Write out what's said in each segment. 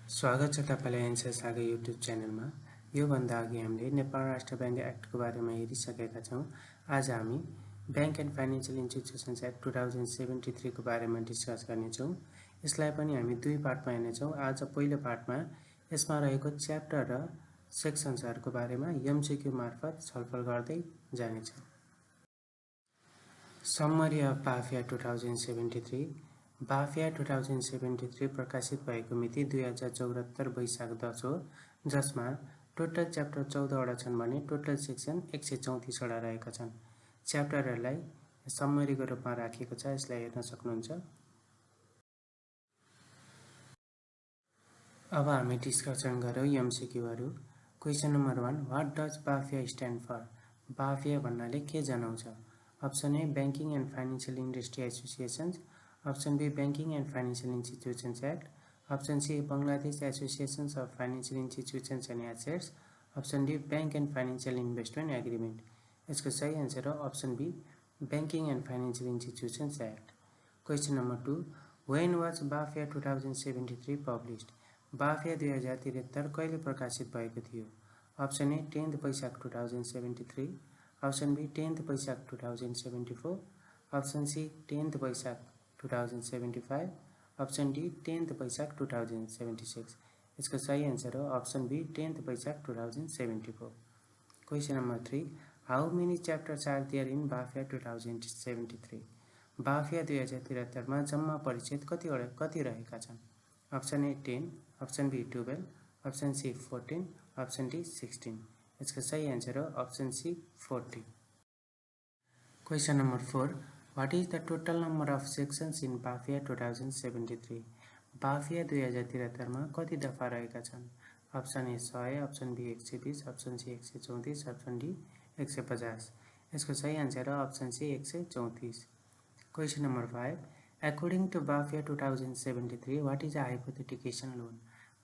स्वागत छ तपाईलाई एन्सर सागर युट्युब च्यानलमा। योभन्दा अघि हामीले नेपाल राष्ट्र ब्याङ्क एक्टको बारेमा हेरिसकेका छौँ। आज हामी bank and financial institutions act 2073 को बारेमा डिस्कस गर्नेछौँ। यसलाई पनि हामी दुई पार्टमा हेर्नेछौँ। आज पहिलो पार्टमा यसमा रहेको च्याप्टर र सेक्सन्सहरूको बारेमा MCQ मार्फत छलफल गर्दै जानेछौँ। Summary of BAFIA 2073। BAFIA 2073 प्रकाशित भएको मिति 2074 वैशाख 10 हो, जसमा टोटल च्याप्टर 14 वटा छन् भने टोटल सेक्सन 134 वटा रहेका छन्। च्याप्टरहरूलाई सम्मरीको रूपमा राखिएको छ, यसलाई हेर्न सक्नुहुन्छ। अब हामी डिस्कसन गरौँ MCQहरू। Question number 1, what does BAFIA stand for? BAFIA भन्नाले के जनाउँछ? Option A banking and financial industry associations, option B banking and financial institutions act, option C Bangladesh associations of financial institutions and assets, option D bank and financial investment agreement. यसको सही answer हो option B banking and financial institutions act. Question number 2, when was BAFIA 2073 published? BAFIA 2073 कहिले प्रकाशित भएको थियो? Option A 10 वैशाख 2073, option B 10 वैशाख 2074, option C 10 वैशाख 2075, अप्सन डी 10 वैशाख 2076। यसको सही आन्सर हो अप्सन बी 10 वैशाख 2074। Question number 3, how many chapters are there in BAFIA 2073? BAFIA 2073 मा जम्मा परिच्छेद कति रहेका छन्? Option A 10, option B 12, option C 14, option D 16। यसको सही आन्सर हो option C 40। Question number 4, what is the total number of sections in BAFIA 2073? BAFIA 2073 मा कति दफा रहेका छन्? Option A 100, option B 120, option C 134, option D 150। यसको सही आन्सर हो option C 134। Question number 5, according to BAFIA 2073, what is a hypothecation loan?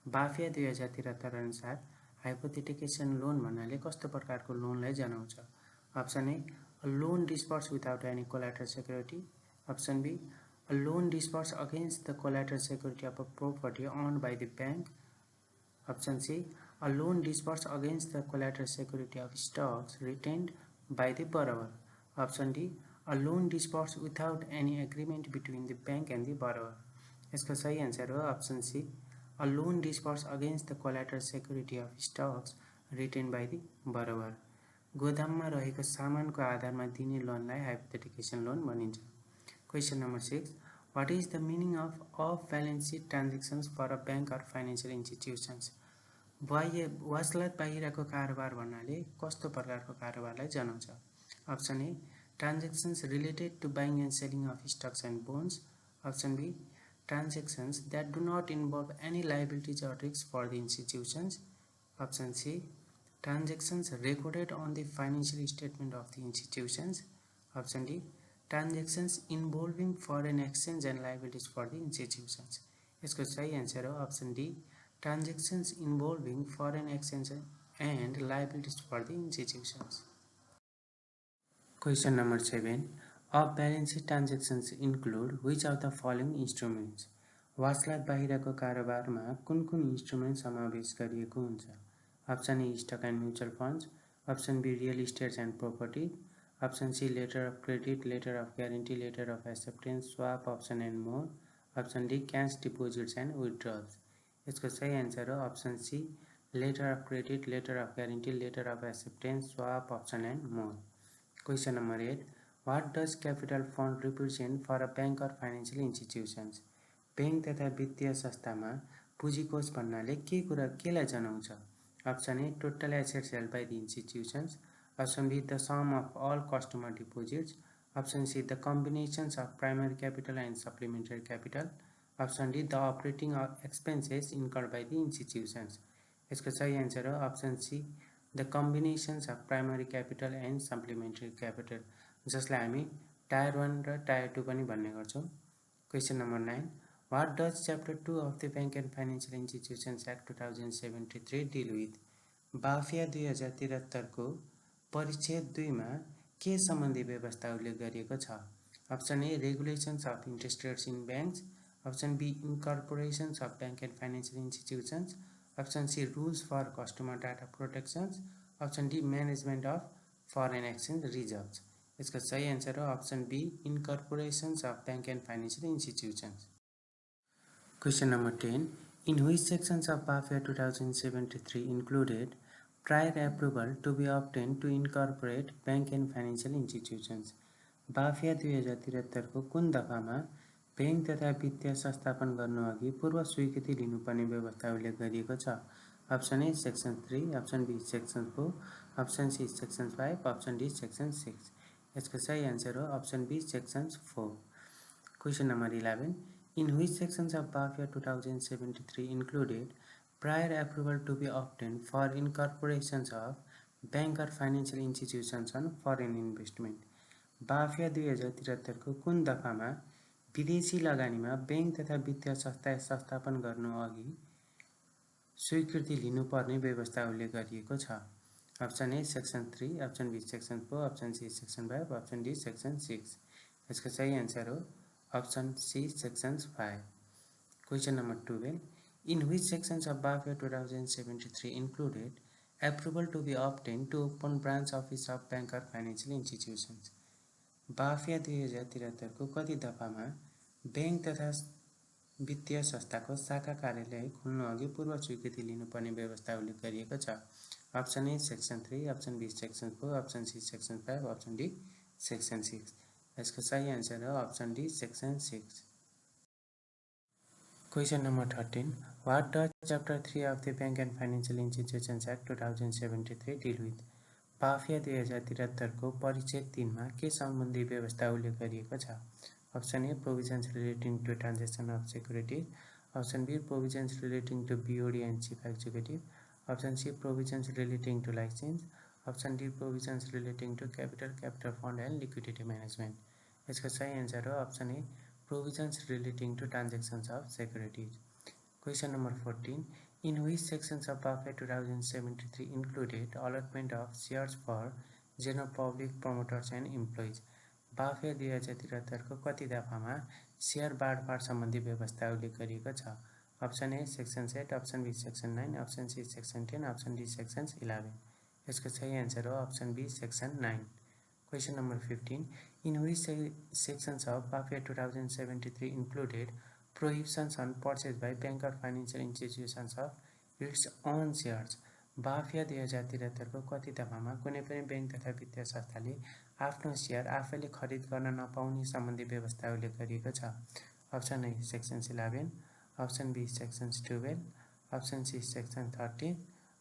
BAFIA 2073 अनुसार हाइपोथेटिकेसन loan भन्नाले कस्तो प्रकारको लोनलाई जनाउँछ? Option A loan disburse without any collateral security, option B loan disburse against the collateral security of a property owned by the bank, option C loan disburse against the collateral security of stocks retained by the borrower, option D loan disburse without any agreement between the bank and the borrower। यसको सही answer हो option C a loan disbursed against the collateral security of stocks retained by the borrower। गोदाममा रहेको सामानको आधारमा दिने लोनलाई hypothecation loan भनिन्छ। Question number 6, what is the meaning of off balance sheet transactions for a bank or financial institutions? वासलात बाहिरको कारोबार भन्नाले कस्तो प्रकारको कारोबारलाई जनाउँछ? Option A transactions related to buying and selling of stocks and bonds, option B transactions that do not involve any liabilities or risks for the institutions, option C transactions recorded on the financial statement of the institutions, option D transactions involving foreign exchange and liabilities for the institutions। यसको सही answer हो option D transactions involving foreign exchange and liabilities for the institutions। Question number 7, off balance sheet transactions include which of the following instruments? वासलात बाहिरको कारोबारमा कुन कुन instrument समावेश गरिएको हुन्छ? Option A stock and mutual funds, option B real estates and property, option C letter of credit, letter of guarantee, letter of acceptance, swap option and more, option D cash deposits and विथड्रल्स। यसको सही answer हो option C letter of credit, letter of guarantee, letter of acceptance, swap option and more. Question number 8, what does capital fund represent for a bank or financial institutions? बैंक तथा वित्तीय संस्थामा पुँजीकोष भन्नाले केलाई जनाउँछ? Option A total assets held by the institutions, option B the sum of all customer deposits, option C the combinations of primary capital and supplementary capital, option D the operating expenses incurred by the institutions. यसको सही answer हो option C the combinations of primary capital and supplementary capital, जसलाई हामी tyre 1 र tyre 2 पनि भन्ने गर्छौँ। Question number 9, what does chapter 2 of the bank and financial institutions act 2073 deal with? BAFIA 2073 को परिच्छेद 2 मा के सम्बन्धी व्यवस्था उल्लेख गरिएको छ? Option A regulations of interest rates in banks, Option B, incorporations of bank and financial institutions. Option C, rules for customer data protections. Option D, management of foreign exchange reserves. इसका सही आंसर हो option B, incorporations of bank and financial institutions. Question number 10. In which sections of BAFIA 2073 included prior approval to be obtained to incorporate bank and financial institutions? BAFIA 2073 को कुन दफामा bank तथा वित्तीय संस्थापन गर्नुअघि पूर्व स्वीकृति लिनुपर्ने व्यवस्था उल्लेख गरिएको छ? Option A section 3, option B section 4, option C section 5, option D section 6. यसको सही आन्सर हो option B section 4. Question number 11. In which sections of BAFIA 2073 included prior approval to be obtained for incorporations of bank or financial institutions on foreign investment? BAFIA 2073 को कुन दफामा विदेशी लगानीमा bank तथा वित्तीय संस्था स्थापन गर्नु अघि स्वीकृति लिनुपर्ने व्यवस्था उल्लेख गरिएको छ? Option A section 3, option B section 4, option C section 5, option D section 6. इसका सही आंसर हो option C sections 5. Question number 12. In which sections of BAFIA 2073 included approval to be obtained to open branch office of bank or financial institutions? BAFIA 2073 को कति दफामा bank तथा वित्तीय संस्थाको शाखा कार्यालय खोल्नु अघि पूर्व स्वीकृति लिनुपर्ने व्यवस्था उल्लेख गरिएको छ? Option A section 3, option B section 4, option C section 5, option D section 6. इसका सही आंसर है option D section 6. Question number 13. What does Chapter 3 of the Bank and Financial Institutions Act 2073 deal with? BAFIA 2073 को परिच्छेद 3 मा के सम्बन्धी व्यवस्था उल्लेख गरिएको छ? Option A provisions relating to transaction of securities, option B provisions relating to BOD and chief executive, option C provisions relating to licence, option D provisions relating to capital fund and liquidity management. इसका सही answer है option A provisions relating to transactions of securities. Question number 14. In which sections of BAFIA 2073 included allotment of shares for general public promoters and employees? BAFIA 2073 को कति दफामा share बाँडफाँड सम्बन्धी व्यवस्था उल्लेख गरिएको छ? Option A section 8, option B section 9, option C section 10, option D section 11. इसका सही answer हो option B section 9. Question number 15. In which sections of BAFIA 2073 included prohibitions on purchase by bank or financial institutions of its own shares? BAFIA 2073 को कति दफामा कुनै पनि bank तथा वित्तीय संस्थाले आफ्नो शेयर आफैले खरिद गर्न नपाउने सम्बन्धी व्यवस्था उल्लेख गरिएको छ? Option A section 11, option B section 12, option C section 13,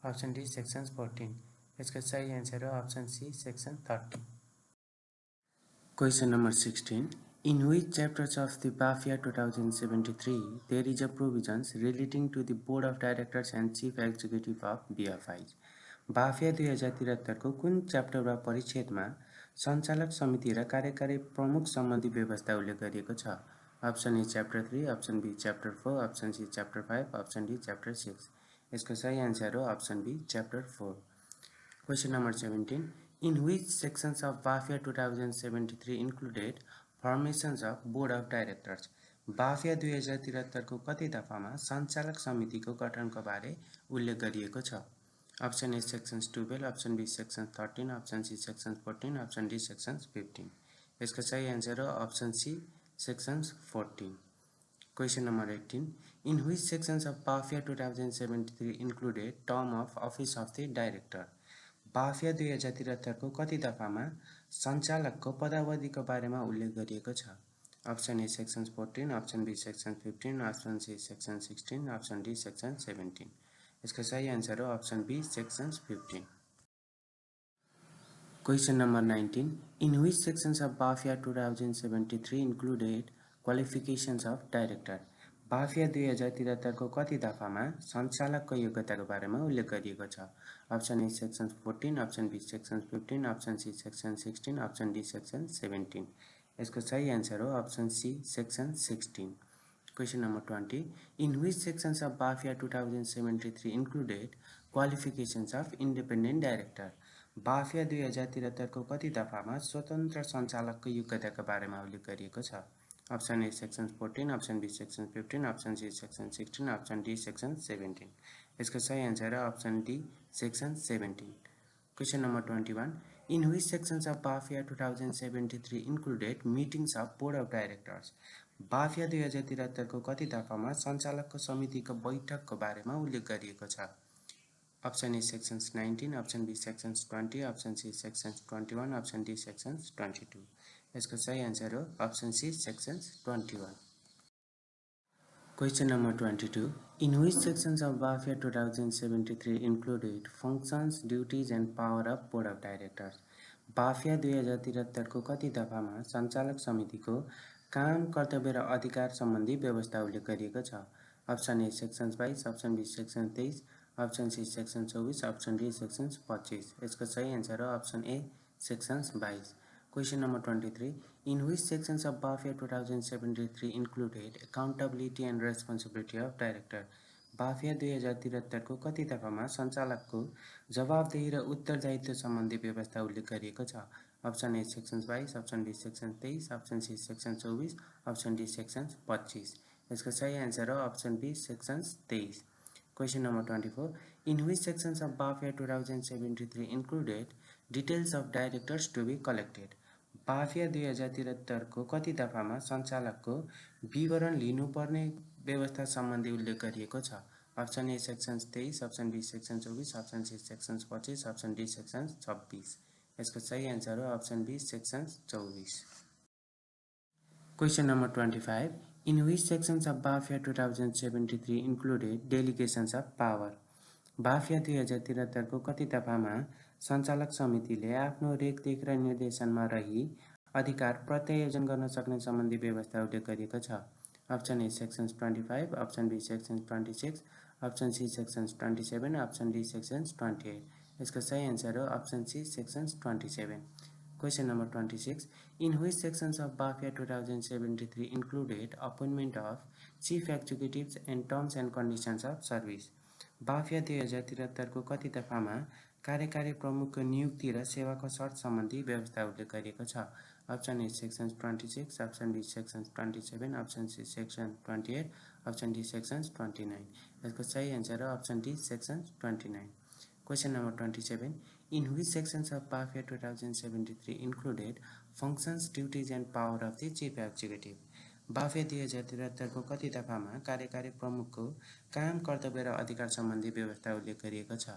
option D section 14. इसका सही आंसर है option C section 13. Question number 16. In which chapters of the BAFIA 2073 there is a provisions relating to the Board of Directors and Chief Executive of BFIs? BAFIA 2073 को कुन chapter वा परिच्छेदमा सञ्चालक समिति र कार्यकारी प्रमुख सम्बन्धी व्यवस्था उल्लेख गरिएको छ? Option A chapter 3, option B chapter 4, option C chapter 5, option D chapter 6. यसको सही आन्सर हो option B chapter 4. Question number 17. In which sections of BAFIA 2073 included formations of Board of Directors? BAFIA 2073 को कति दफामा सञ्चालक समितिको गठनको बारे उल्लेख गरिएको छ? Option A section 12, option B section 13, option C section 14, option D section 15. इसका सही आंसर हो option C section 14. Question number 18. In which sections of BAFIA 2073 included term of office of the director? BAFIA 2073 को कति दफामा सञ्चालकको पदावधिको बारेमा उल्लेख गरिएको छ? Option A section 14, option B section 15, option C section 16, option D section 17. इसका सही answer हो option B section 15. Question number 19. In which sections of BAFIA 2073 included qualifications of director? BAFIA 2073 को कति दफामा सञ्चालकको योग्यताको बारेमा उल्लेख गरिएको छ? Option A section 14, option B section 15, option C section 16, option D section 17. इसको सही आंसर हो option C section 16. Question number 20. In which sections of BAFIA 2073 included qualifications of independent director? BAFIA 2073 को कति दफामा स्वतन्त्र सञ्चालकको योग्यताको बारेमा उल्लेख गरिएको छ? Option A section 14, option B section 15, option C section 16, option D section 17. इसका सही आंसर है option D section 17. Question number 21. In which sections of BAFIA 2073 included meetings of Board of Directors? BAFIA 2073 को कति दफामा सञ्चालकको समितिको बैठकको बारेमा उल्लेख गरिएको छ? Option A sections 19, option B sections 20, option C sections 21, option D sections 22. यसको सही आन्सर हो option C sections 21. Question number 22. In which sections of BAFIA 2073 included functions, duties and power of Board of Directors? BAFIA 2073 को कति दफामा सञ्चालक समितिको काम, कर्तव्य र अधिकार सम्बन्धी व्यवस्था उल्लेख गरिएको छ? Option A sections 22, option B sections 23, option C sections 24, option D sections 25. यसको सही आन्सर हो option A sections 22. Question number 23. In which sections of BAFIA 2073 included accountability and responsibility of director? BAFIA 2073 को कति दफामा सञ्चालकको जवाबदेही र उत्तरदायित्व सम्बन्धी व्यवस्था उल्लेख गरिएको छ? Option A sections 22, option B sections 23, option C sections 24, option D sections 25. यसको सही आन्सर हो option B sections 23. Question number 24. In which sections of BAFIA 2073 included details of directors to be collected? BAFIA 2073 को कति दफामा सञ्चालकको विवरण लिनुपर्ने व्यवस्था सम्बन्धी उल्लेख गरिएको छ? Option A sections 23, option B sections 24, option C sections 25, option D sections 26. यसको सही आन्सर हो option B sections 24. Question number 25. In which sections of BAFIA 2073 included delegations of power? BAFIA 2073 को कति दफामा सञ्चालक समितिले आफ्नो रेखदेख र निर्देशनमा रही अधिकार प्रत्यायोजन गर्न सक्ने सम्बन्धी व्यवस्था उल्लेख गरिएको छ? Option A sections 25, option B sections 26, option C sections 27, option D sections 28. यसको सही आन्सर हो option C sections 27. Question number 26. In which sections of BAFIA 2073 included appointment of chief executives and terms and conditions of service? BAFIA 2073 को कति दफामा कार्यकारी प्रमुखको नियुक्ति र सेवाको शर्त सम्बन्धी व्यवस्था उल्लेख गरिएको छ? Option A sections 26, option B sections 27, option C sections 28, option D sections 29. यसको सही आन्सर हो option D sections 29. Question number 27. In which sections of BAFIA 2073 included functions, duties and power of the chief executive? BAFIA 2073 को कति दफामा कार्यकारी प्रमुखको काम, कर्तव्य र अधिकार सम्बन्धी व्यवस्था उल्लेख गरिएको छ?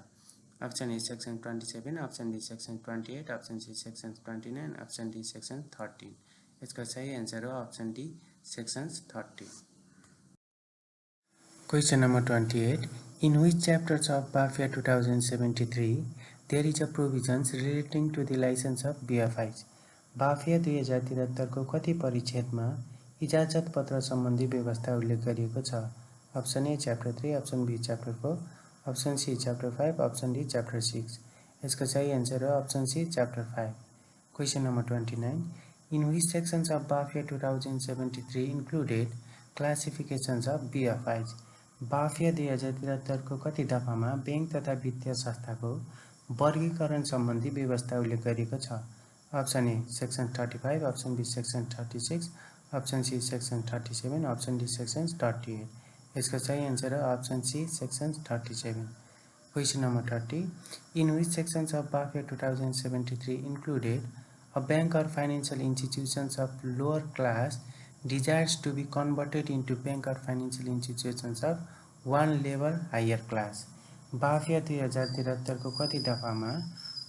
Option A section 27, option B section 28, option C section 29, option D section 13. यसका सही आन्सर हो option D sections 30. Question number 28. In which chapters of BAFIA 2073 there is a provisions relating to the license of BFIs? BAFIA 2073 को कति परिच्छेदमा इजाजत पत्र सम्बन्धी व्यवस्था उल्लेख गरिएको छ? Option A chapter 3, option B chapter 4, option C chapter 5, option D chapter 6. यसका सही आन्सर हो option C chapter 5. Question number 29. In which sections of BAFIA 2073 included classifications of BFIs? BAFIA 2073 को कति दफामा बैंक तथा वित्तीय संस्थाको वर्गीकरण सम्बन्धी व्यवस्था उल्लेख गरिएको छ? Option A section 35, option B section 36, option C section 37, option D section 38. यसका सही आन्सर हो option C section 37. Question number 30. In which sections of BAFIA 2073 included a bank or financial institutions of lower class desires to be converted into bank or financial institutions of one level higher class? BAFIA 2073 को कति दफामा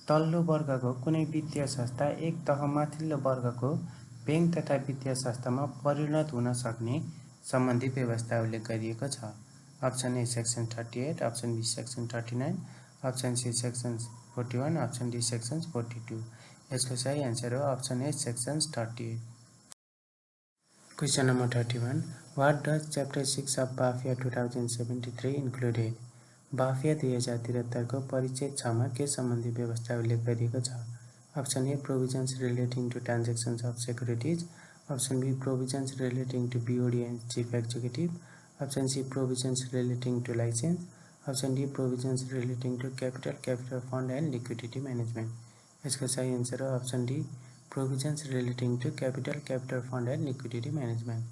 तल्लो वर्गको कुनै वित्तीय संस्था एक तह माथिल्लो वर्गको बैंक तथा वित्तीय संस्थामा परिणत हुन सक्ने सम्बन्धी व्यवस्था उल्लेख गरिएको छ? Option A section 38, option B section 39, option C section 41, option D section 42. यसको सही आन्सर हो option A section 38. Question number 31. What does chapter 6 of BAFIA 2073 included? BAFIA 2073 को परिच्छेद 6 मा के सम्बन्धी व्यवस्था उल्लेख गरिएको छ? Option A provisions relating to transactions of securities, option B provisions relating to BOD and chief executive, option C provisions relating to license, option D provisions relating to capital fund and liquidity management. यसको सही answer हो option D provisions relating to capital, capital fund and liquidity management.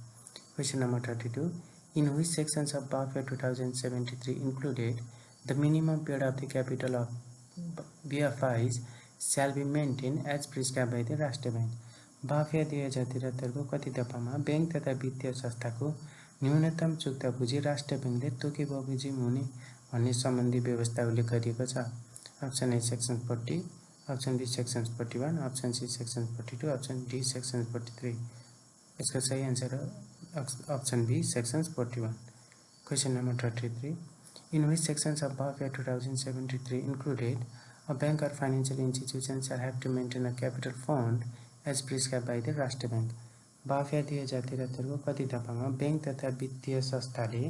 Question number 32. In which sections of BAFIA 2073 included the minimum period of the capital of BFIs shall be maintained as prescribed by the राष्ट्र bank? बाफिया 2073 को कति दफामा bank तथा वित्तीय संस्थाको न्यूनतम चुक्ता पुँजी राष्ट्र बैंकले तोके बमोजिम हुने भन्ने सम्बन्धी व्यवस्था उल्लेख गरिएको छ? Option A section 40, option B section 41, option C section 42, option D section 43. इसका सही answer option B section 41. Question number 33. In which sections of BAFIA 2073 included a bank or financial institution shall have to maintain a capital fund as prescribed by the राष्ट्र bank? बाफिया 2073 को कति दफामा bank तथा वित्तीय संस्थाले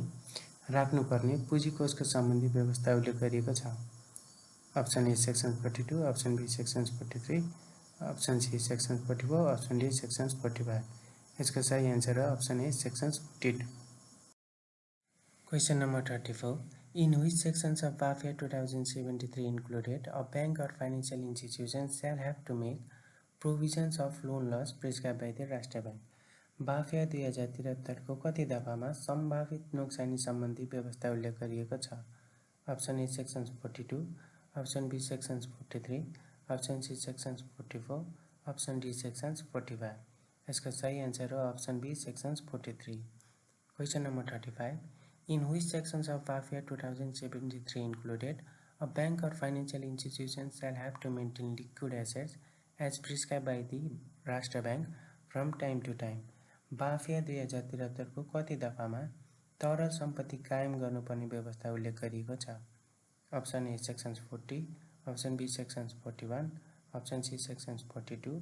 राख्नुपर्ने पुँजी कोषको सम्बन्धी व्यवस्था उल्लेख गरिएको छ? Option A section 42, option B section 43, option C section 44, option D section 45. इसका सही आंसर है option A section 42. Question number 34. In which sections of BAFIA 2073 included a bank or financial institution shall have to make provisions of loan loss prescribed by the राष्ट्र bank? बाफिया 2073 को कति दफामा सम्भावित नोक्सानी सम्बन्धी व्यवस्था उल्लेख गरिएको छ? Option A section 42, option B section 43, option C section 44, option D section 45. इसका सही आंसर है option B section 43. Question number 35. In which sections of BAFIA 2073 included a bank or financial institution shall have to maintain liquid assets as prescribed by the राष्ट्र bank from time to time? बाफिया 2073 को कति दफामा तरल सम्पत्ति कायम गर्नुपर्ने व्यवस्था उल्लेख गरिएको छ? Option A section 40, option B section 41, option C section 42,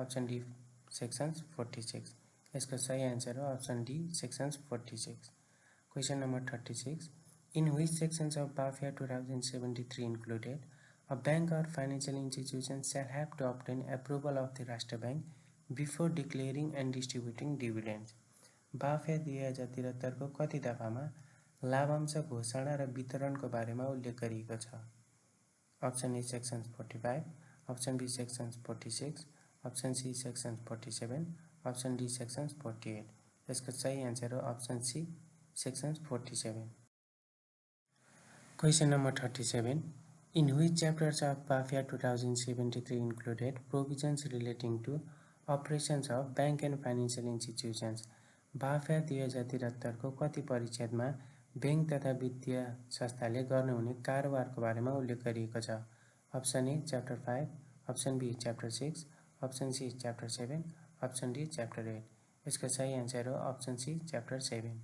option D section 46. इसका सही आंसर है option D section 46. Question number 36. In which sections of BAFIA 2073 included a bank or financial institution shall have to obtain approval of the राष्ट्र bank before declaring and distributing dividends? बाफिया 2073 को कति दफामा लाभांश घोषणा र वितरणको बारेमा उल्लेख गरिएको छ? Option A section 45, option B section 46, option C section 47, option D section 48. इसका सही आंसर है option C section 47. Question number 37. In which chapters of BAFIA 2073 included provisions relating to operations of bank and financial institutions? बाफिया 2073 को कति परिच्छेदमा bank तथा वित्तीय संस्थाले गर्न हुने कारोबारको बारेमा उल्लेख गरिएको छ? Option A chapter 5, option B chapter 6, option C chapter 7, option D chapter 8. इसका सही आंसर है option C chapter 7.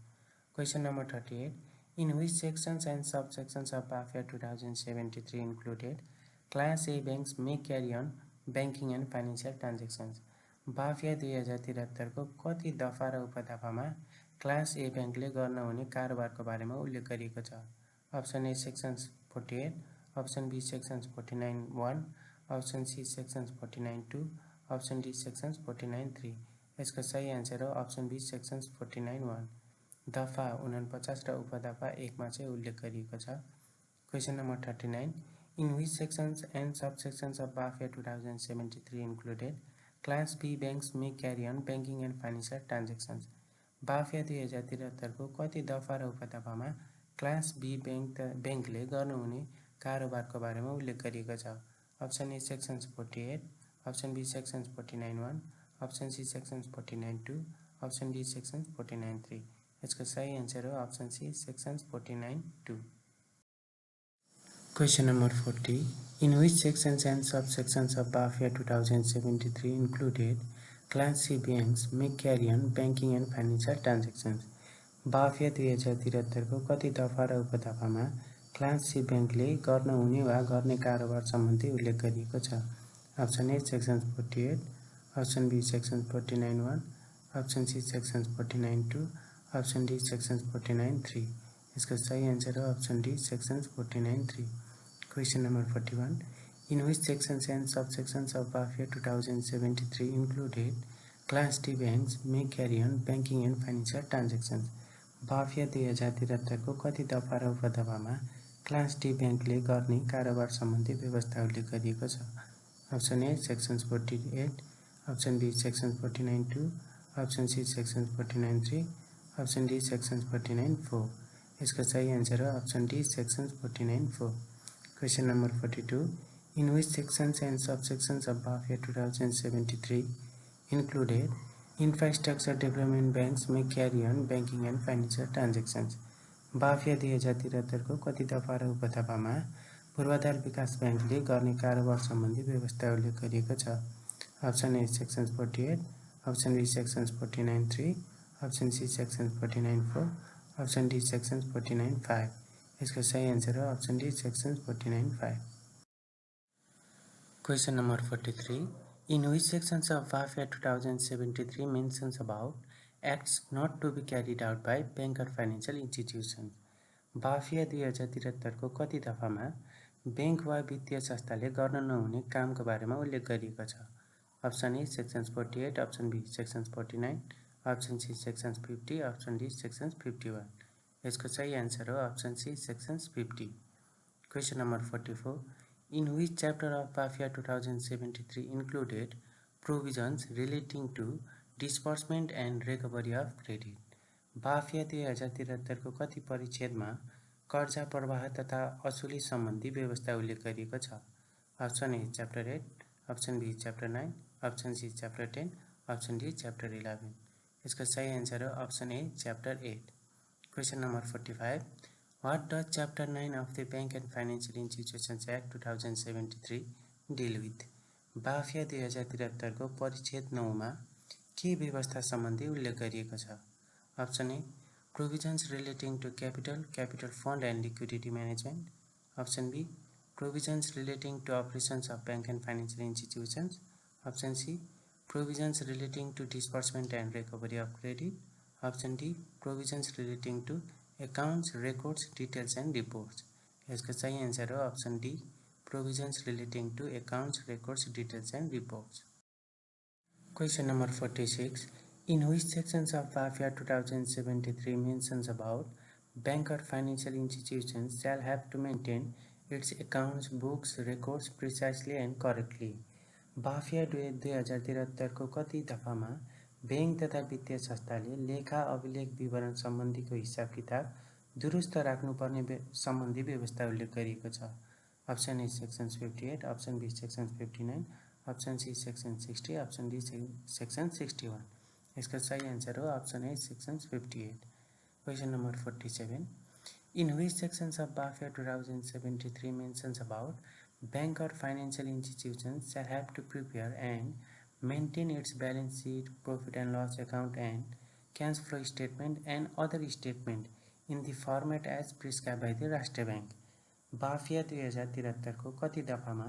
Question number 38. In which sections and subsections of BAFIA 2073 included Class A banks may carry on banking and financial transactions? बाफिया 2073 को कति दफा र उपदफामा class ए बैंकले गर्न हुने कारोबारको बारेमा उल्लेख गरिएको छ? Option A section 48, option B section 49(1), option C section 49(2), option D section 49(3). इसका सही आंसर है ऑप्शन बी सेक्शन 49(1). दफा 49 र उपदफा 1 मा चाहिँ उल्लेख गरिएको छ. Question number 39. In which sections and subsections of BAFIA 2073 included Class B banks may carry on banking and financial transactions? बाफिया 2073 को कति दफा र उपदफामा क्लास बी बैंकले गर्नुहुने कारोबारको बारेमा उल्लेख गरिएको छ? Option A section 48, option B section 49(1), option C section 49(2), option D section 49(3). इसका सही आंसर है option C section 49(2). Question number 40. In which sections and subsections of BAFIA 2073 included Class C banks may carry on banking and financial transactions? बाफिया 2073 को कति दफा र उपदफामा class C बैंकले गर्न हुने वा गर्ने कारोबार सम्बन्धी उल्लेख गरिएको छ? Option A section 48, option B section 49(1), option C section 49(2), option D section 49(3). इसका सही आंसर है option D section 49(3). Question number 41. In which sections and subsections of BAFIA 2073 included Class D banks may carry on banking and financial transactions? बाफिया 2073 को कति दफा र उपदफामा class D बैंकले गर्ने कारोबार सम्बन्धी व्यवस्था उल्लेख गरिएको छ? Option A section 48, option B section 49(2), option C section 49(3), option D section 49(4). इसका सही आंसर है option D section 49(4). Question number 42, in which sections and subsections of BAFIA 2073 included infrastructure development banks may carry on banking and financial transactions. BAFIA 2073 को कति दफा र उपदफामा पूर्वाधार विकास ब्याङ्कले गर्ने कारोबार सम्बन्धी व्यवस्था उल्लेख गरिएको छ। Option A section 48, option B section 49(3), option C section 49(4), option D section 49(5). इसका सही आंसर है option D section 49(5). Question number 43, in which sections of BAFIA 2073 mentions about acts not to be carried out by bank or financial institutions. BAFIA 2073 को कति दफामा bank वा वित्तीय संस्थाले गर्न नहुने कामको बारेमा उल्लेख गरिएको छ। Option A section 48, option B section 49, option C section 50, option D section 51। इसको सही आंसर हो option C section 50। Question number 44, in which chapter of BAFIA 2073 included provisions relating to disbursement and recovery of credit. BAFIA 2073 को कति परिच्छेदमा कर्जा प्रवाह तथा असुली सम्बन्धी व्यवस्था उल्लेख गरिएको छ। Option A chapter 8, option B chapter 9, option C chapter 10, option D chapter 11। इसका सही आंसर हो option A chapter 8। Question number 45. What does Chapter 9 of the Bank and Financial Institutions Act 2073 deal with? BAFIA 2073 को परिच्छेद 9 मा के व्यवस्था सम्बन्धी उल्लेख गरिएको छ। Option A provisions relating to capital fund and liquidity management. Option B provisions relating to operations of bank and financial institutions. Option C provisions relating to disbursement and recovery of credit. Option D provisions relating to accounts records details and reports. इसका सही answer है option D provisions relating to accounts records details and reports. Question number 46, in which sections of BAFIA 2073 mentions about bank or financial institutions shall have to maintain its accounts books records precisely and correctly. BAFIA 2073 को कति दफामा bank तथा वित्तीय संस्थाले लेखा अभिलेख विवरण सम्बन्धीको हिसाब किताब दुरुस्त राख्नुपर्ने सम्बन्धी व्यवस्था उल्लेख गरिएको छ। Option A section 58, option B section 59, option C section 60, option D section 61। इसका सही आंसर हो option A section 58। Question number 47, in which sections of BAFIA 2073 mentions about bank or financial institutions shall have to prepare and maintain its balance sheet, profit and loss account and cash flow statement and other statement in the format as prescribed by the राष्ट्र bank. BAFIA 2073 को कति दफामा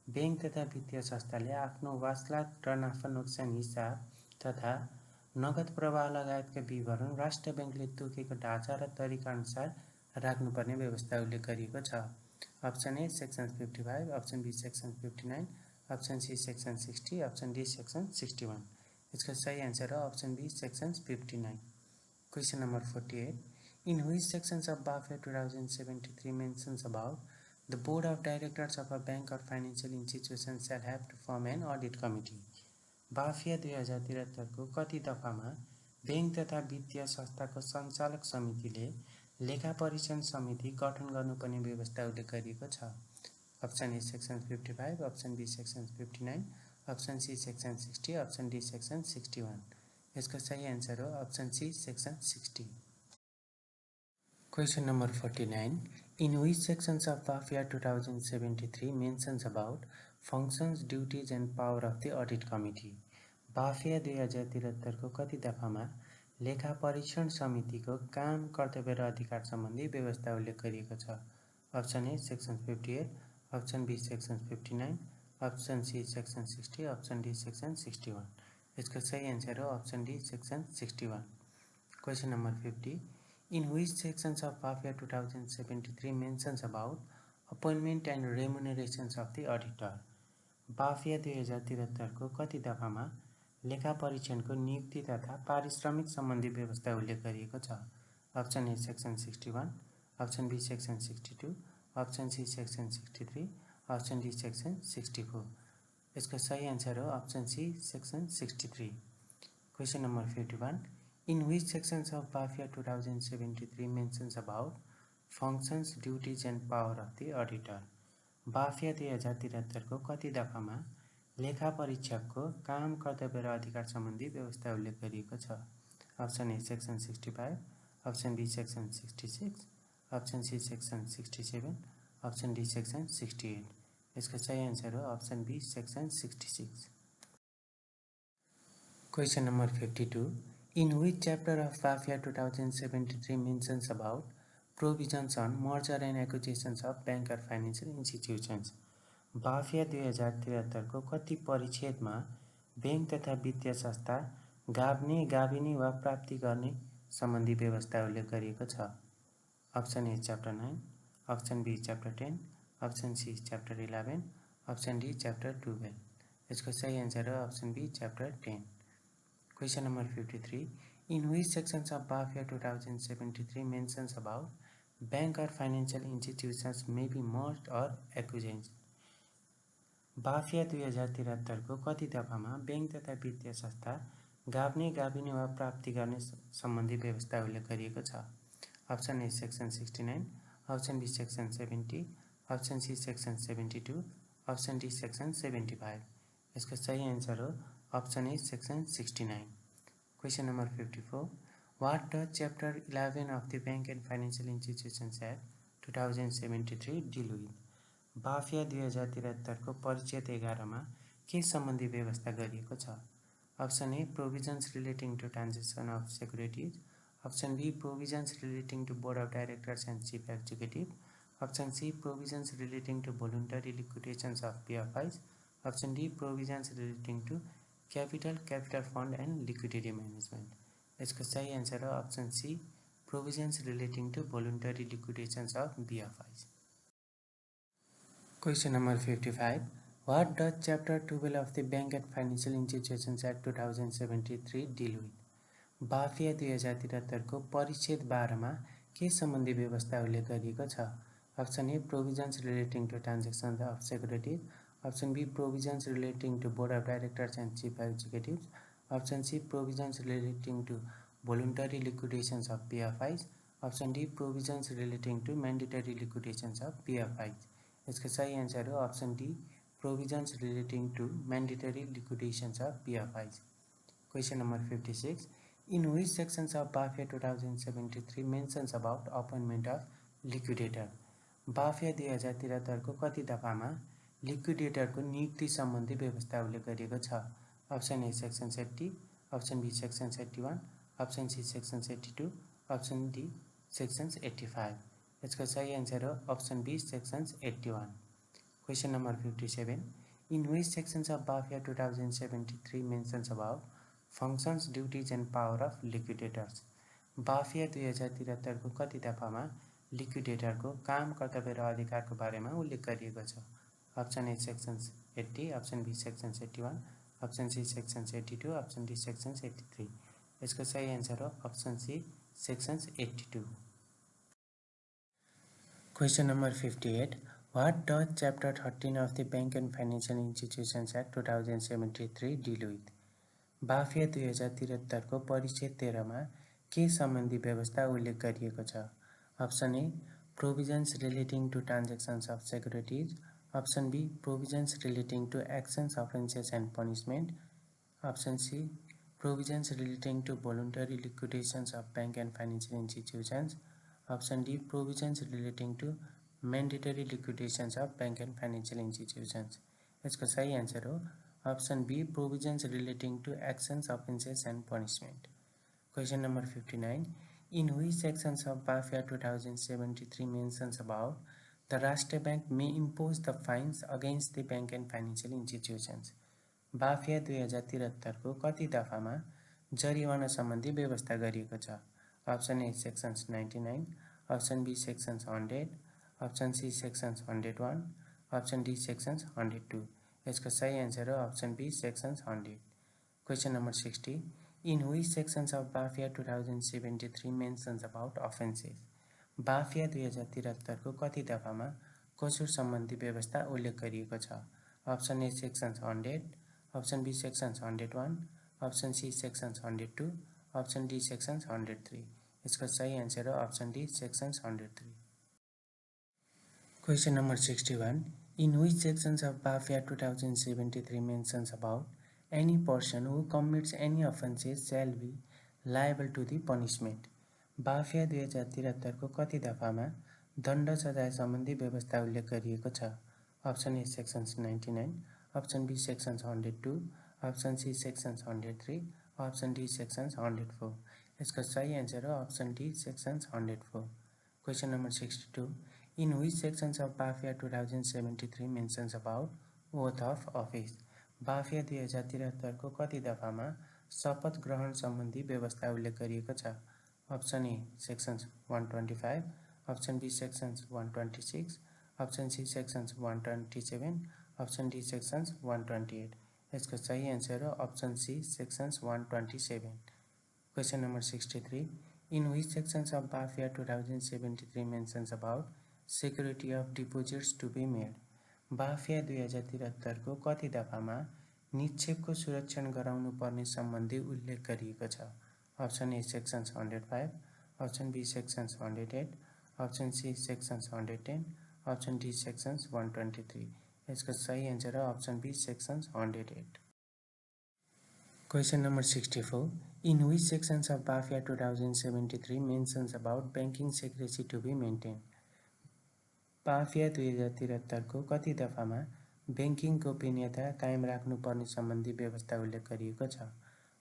bank तथा वित्तीय संस्थाले आफ्नो वासलात र नाफा नोक्सान हिसाब तथा नगद प्रवाह लगायतका विवरण राष्ट्र बैंकले तोकेको ढाँचा र तरिका अनुसार राख्नुपर्ने व्यवस्था उल्लेख गरिएको छ। Option A section 55, option B section 59, option C section 60, option D section 61। इसका सही आंसर है option B section 59। Question number 48, in which sections of BAFIA 2073 mentions about the board of directors of a bank or financial institution shall have to form an audit committee. BAFIA 2073 को कति दफामा bank तथा वित्तीय संस्थाको सञ्चालक समितिले लेखा परीक्षण समिति गठन गर्नुपर्ने व्यवस्था उल्लेख गरिएको छ। Option A section 55, option B section 59, option C section 60, option D section 61। इसका सही आंसर हो option C section 60। Question number 49, in which sections of BAFIA 2073 mentions about functions, duties and power of the audit committee. BAFIA 2073 को कति दफामा लेखा परीक्षण समितिको काम कर्तव्य र अधिकार सम्बन्धी व्यवस्था उल्लेख गरिएको छ। Option A section 58, option B section 59, option C section 60, option D section 61। इसका सही आंसर हो option D section 61। Question number 50, in which sections of BAFIA 2073 mentions about appointment and remunerations of the auditor. BAFIA 2073 को कति दफामा लेखा परीक्षणको नियुक्ति तथा पारिश्रमिक सम्बन्धी व्यवस्था उल्लेख गरिएको छ। Option A section 61, option B section 62, option C section 63, option D section 64। यसको सही आन्सर हो option C section 63। Question number 51 in which sections of BAFIA 2073 mentions about functions duties and power of the auditor. BAFIA 2073 को कति दफामा लेखा परीक्षकको काम कर्तव्य र अधिकार सम्बन्धी व्यवस्था उल्लेख गरिएको छ। Option A section 65, option B section 66, option C section 67, option D section 68। यसको सही आन्सर हो option B section 66। Question number 52 in which chapter of BAFIA 2073 mentions about provisions on merger and acquisitions of bank or financial institutions. BAFIA 2073 को कति परिच्छेदमा bank तथा वित्तीय संस्था गाभ्ने गाभिने वा प्राप्ति गर्ने सम्बन्धी व्यवस्था उल्लेख गरिएको छ। Option A chapter 9, option B chapter 10, option C chapter 11, option D chapter 12। यसको सही आन्सर हो option B chapter 10। Question number 53 in which sections of BAFIA 2073 mentions about bank or financial institutions may be merged or acquisitions. BAFIA 2073 को कति दफामा bank तथा वित्तीय संस्था गाभ्ने गाभिने वा प्राप्ति गर्ने सम्बन्धी व्यवस्था उल्लेख गरिएको छ। Option A section 69, option B section 70, option C section 72, option D section 75। यसको सही आन्सर हो option A section 69। Question number 54 what does chapter 11 of the bank and financial institutions act 2073 deal with. BAFIA 2073 को परिच्छेद 11 मा के सम्बन्धी व्यवस्था गरिएको छ। Option A provisions relating to transaction of securities, option B provisions relating to board of directors and chief executive, option C provisions relating to voluntary liquidations of BFIs, option D provisions relating to capital fund and liquidity management. यसको सही answer हो option C provisions relating to voluntary liquidations of BFIs. Question number 55 what does chapter 12 of the bank and financial institutions act 2073 deal with. BAFIA 2073 को परिच्छेद 12 मा के सम्बन्धी व्यवस्था उल्लेख गरिएको छ। Option A provisions relating to transaction of securities, option B provisions relating to board of directors and chief executive, option C provisions relating to voluntary liquidations of BFIs, option D provisions relating to mandatory liquidations of BFIs. यसको सही answer हो option D provisions relating to mandatory liquidations of BFIs. Question number 56 in which sections of BAFIA 2073 mentions about appointment of liquidator. BAFIA 2073 को कति दफामा लिक्विडेटरको नियुक्ति सम्बन्धी व्यवस्था उल्लेख गरिएको छ। Option A section 80, option B section 81, option C section 82, option D section 85। यसको सही आन्सर हो option B section 81। Question number 57 in which sections of BAFIA 2073 mentions about functions duties and power of liquidators. BAFIA 2073 को कति दफामा लिक्विडेटरको काम कर्तव्य र अधिकारको बारेमा उल्लेख गरिएको छ। Option A section 80, option B section 81, option C section 82, option D section 83। यसको सही आन्सर हो option C section 82। Question number 58 what does chapter 13 of the bank and financial institutions act 2073 deal with. BAFIA 2073 को परिच्छेद 13 मा के सम्बन्धी व्यवस्था उल्लेख गरिएको छ। Option A provisions relating to transactions of securities, option B provisions relating to actions offences and punishment, option C provisions relating to voluntary liquidations of bank and financial institutions, option D provisions relating to mandatory liquidations of bank and financial institutions. यसको सही answer हो option B provisions relating to actions offences and punishment. Question number 59 in which sections of BAFIA 2073 mentions about the राष्ट्रिय bank may impose the fines against the bank and financial institutions. BAFIA 2073 को कति दफामा जरिवाना सम्बन्धी व्यवस्था गरिएको छ। Option A sections 99, option B sections 100, option C sections 101, option D sections 102। यसको सही आन्सर हो option B sections 100। Question number 60 in which sections of BAFIA 2073 mentions about offences. BAFIA 2073 को कति दफामा कसुर सम्बन्धी व्यवस्था उल्लेख गरिएको छ। Option A sections 100, option B sections 101, option C sections 102, option D sections 103। इसको सही आंसर हो option D sections 103। Question number 61. In which sections of BAFIA 2073 mentions about any person who commits any offences shall be liable to the punishment? BAFIA 2073 को कति दफामा दण्ड सजाय सम्बन्धी व्यवस्था उल्लेख गरिएको छ? Option A sections 99, option B sections 102, option C sections 103, option D sections 104। यसको सही आन्सर हो option D sections 104। Question number 62. In which sections of BAFIA 2073 mentions about oath of office? BAFIA 2073 को कति दफामा शपथ ग्रहण सम्बन्धी व्यवस्था उल्लेख गरिएको छ? Option A sections 125, option B sections 126, option C sections 127, option D sections 128। यसको सही आन्सर हो option C sections 127। Question number 63. In which sections of BAFIA 2073 mentions about security of deposits to be made? BAFIA 2073 को कति दफामा निक्षेपको सुरक्षण गराउनु पर्ने सम्बन्धी उल्लेख गरिएको छ? Option A sections 105, option B sections 108, option C sections 110, option D sections 123। यसको सही आन्सर हो option B sections 108। Question number 64. In which sections of BAFIA 2073 mentions about banking secrecy to be maintained? BAFIA 2073 को कति दफामा banking गोपनीयता कायम राख्नुपर्ने सम्बन्धी व्यवस्था उल्लेख गरिएको छ?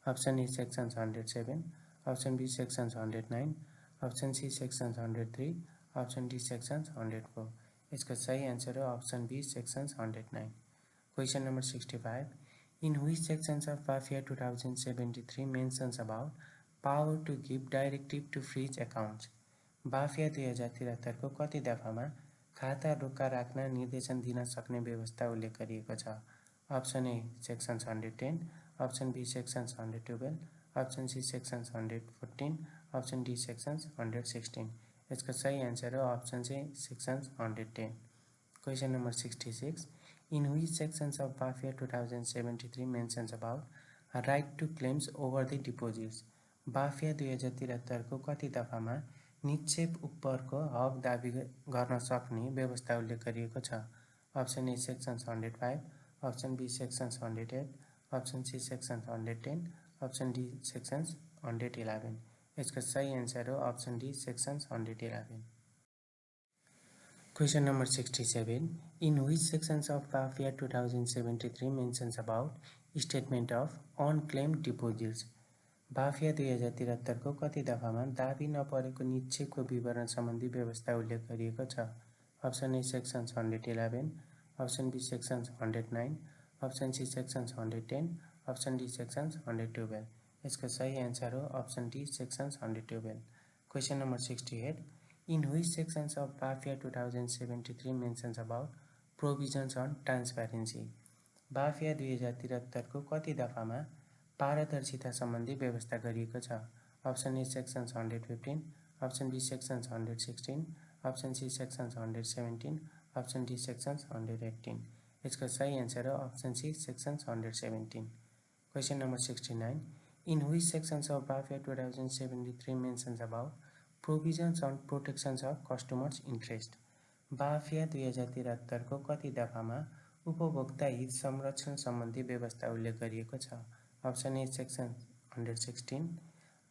Option A sections 107, option B sections 109, option C sections 103, option D sections 104। यसको सही आन्सर हो option B sections 109। Question number 65. In which sections of BAFIA 2073 mentions about power to give directive to freeze accounts? BAFIA 2073 को कति दफामा खाता रोक्का राख्न निर्देशन दिन सक्ने व्यवस्था उल्लेख गरिएको छ? Option A sections 110, option B sections 112, option C sections 114, option D sections 116। यसको सही आन्सर हो option C sections 110। Question number 66. In which sections of BAFIA 2073 mentions about a right to claims over the deposits? BAFIA 2073 को कति दफामा निक्षेप उपरको हक दाबी गर्न सक्ने व्यवस्था उल्लेख गरिएको छ? Option A sections 105, option B sections 108, option C sections 110, option D sections 111। यसको सही आन्सर हो option D sections 111। Question number 67. In which sections of BAFIA 2073 mentions about statement of unclaimed deposits? BAFIA 2073 को कति दफामा दाबी नपरेको निक्षेपको विवरण सम्बन्धी व्यवस्था उल्लेख गरिएको छ? Option A sections 111, option B sections 109, option C sections 110, option D sections 112। यसको सही आन्सर हो option D sections 112। Question number 68. In which sections of BAFIA 2073 mentions about provisions on transparency? BAFIA 2073 को कति दफामा पारदर्शिता सम्बन्धी व्यवस्था गरिएको छ? Option A sections 115, option B sections 116, option C sections 117, option D sections 118। यसको सही आन्सर हो option C sections 117। Question number 69. In which sections of BAFIA 2073 mentions about provisions on protections of customers' interest? BAFIA 2073 को कति दफामा उपभोक्ता हित संरक्षण सम्बन्धी व्यवस्था उल्लेख गरिएको छ? Option A section 116,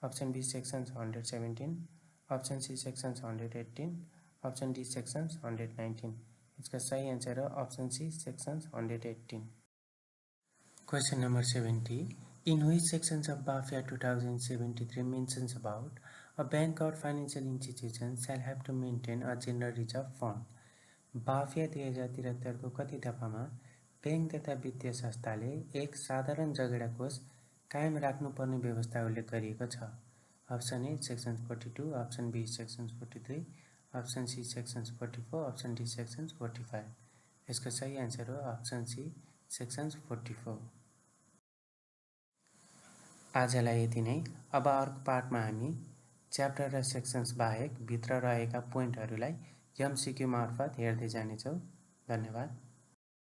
option B section 117, option C section 118, option D section 119। इसका सही आंसर है option C section 118। Question number 70. In which sections of BAFIA 2073 mentions about a bank or financial institution shall have to maintain a general reserve fund? BAFIA 2073 को कति दफामा bank तथा वित्तीय संस्थाले एक साधारण झगडा कोष कायम राख्नुपर्ने व्यवस्था उल्लेख गरिएको छ? Option A section 42, option B section 43, option C section 44, option D section 45। यसको सही आन्सर हो अप्सन सी सेक्सन 44। आजलाई यति नै। अब अर्को पार्टमा हामी च्याप्टर र सेक्सन्स बाहेक भित्र रहेका पोइन्टहरूलाई एमसीक्यू मार्फत हेर्दै जानेछौँ। धन्यवाद।